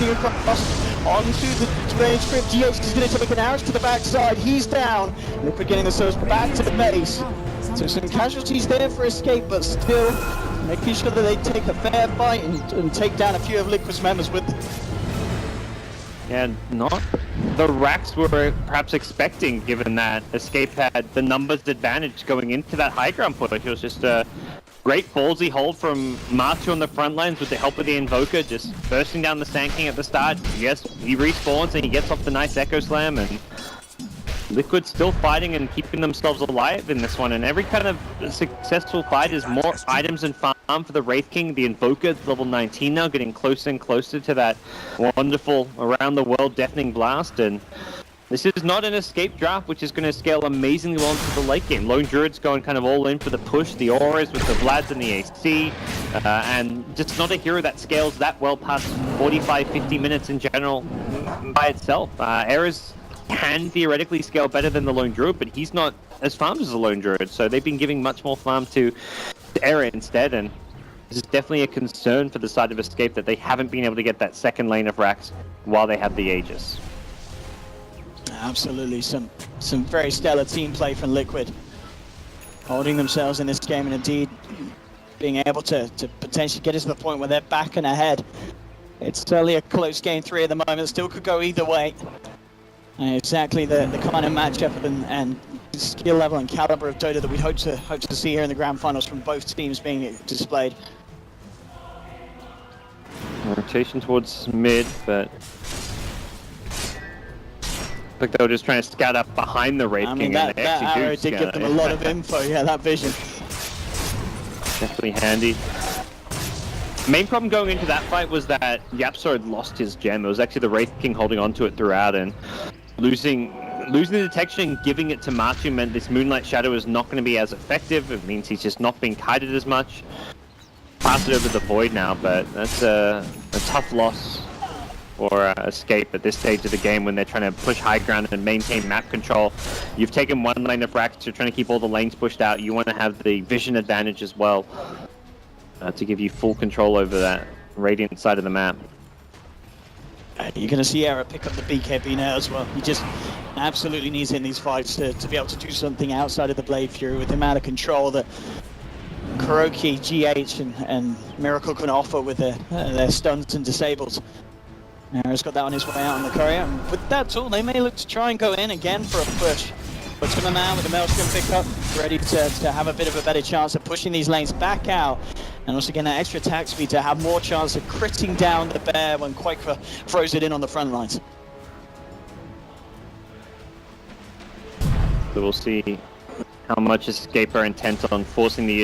shooting across onto the range script. GH is going to take an arrow to the backside. He's down. Liquid getting the surge back to the base. So some casualties there for Escape, but still making sure that they take a fair fight and take down a few of Liquid's members with them. Yeah, not the racks were perhaps expecting, given that Escape had the numbers advantage going into that high ground push. It was just a great ballsy hold from Martu on the front lines with the help of the Invoker, just bursting down the Sand King at the start. Yes, he respawns and he gets off the nice Echo Slam, and Liquid still fighting and keeping themselves alive in this one. And every kind of successful fight is more items and farm for the Wraith King. The Invoker is level 19 now, getting closer and closer to that wonderful around the world deafening blast. And this is not an Escape draft, which is going to scale amazingly well into the late game. Lone Druid's going kind of all in for the push, the auras with the Vlads and the AC, and just not a hero that scales that well past 45-50 minutes in general by itself. Era's can theoretically scale better than the Lone Druid, but he's not as farmed as the Lone Druid, so they've been giving much more farm to Era instead, and this is definitely a concern for the side of Escape that they haven't been able to get that second lane of racks while they have the Aegis. Absolutely, some very stellar team play from Liquid, holding themselves in this game and indeed being able to potentially get us to the point where they're back and ahead. It's certainly a close game 3 at the moment, still could go either way. Exactly the kind of matchup and skill level and caliber of Dota that we'd hope to see here in the grand finals from both teams being displayed. Rotation towards mid, but like they were just trying to scout up behind the Wraith King. That arrow did give them a lot of info. Yeah, that vision. Definitely handy. Main problem going into that fight was that Yapso had lost his gem. It was actually the Wraith King holding onto it throughout, and losing the detection and giving it to Martu meant this Moonlight Shadow is not going to be as effective. It means he's just not being kited as much. Pass it over the Void now, but that's a tough loss for Escape at this stage of the game when they're trying to push high ground and maintain map control. You've taken one lane of racks, you're trying to keep all the lanes pushed out. You want to have the vision advantage as well to give you full control over that Radiant side of the map. You're going to see Era pick up the BKB now as well. He just absolutely needs it in these fights to be able to do something outside of the Blade Fury with the amount of control that Kuroki, GH and Miracle can offer with their stuns and disables. Era's got that on his way out on the courier. And with that tool, they may look to try and go in again for a push. But to the man with the Maelstrom pickup, ready to have a bit of a better chance of pushing these lanes back out. And also getting that extra attack speed to have more chance of critting down the bear when Quaker throws it in on the front lines. So we'll see how much Escape are intent on forcing the